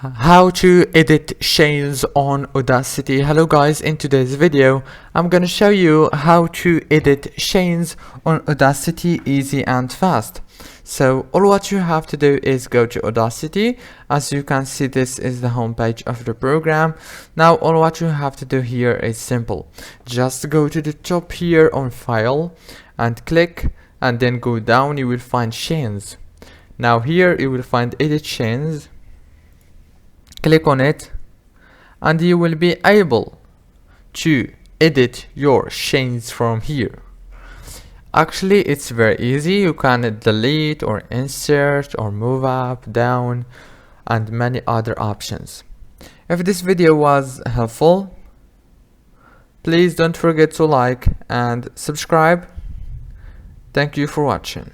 How to edit chains on Audacity. Hello guys, in today's video I'm gonna show you how to edit chains on Audacity easy and fast. So all what you have to do is go to Audacity. As you can see, this is the home page of the program. Now all what you have to do here is simple. Just go to the top here on File and click, and then go down. You will find chains. Now here you will find edit chains. Click on it and you will be able to edit your chains from here. Actually, it's very easy. You can delete or insert or move up, down, and many other options. If this video was helpful, please don't forget to like and subscribe. Thank you for watching.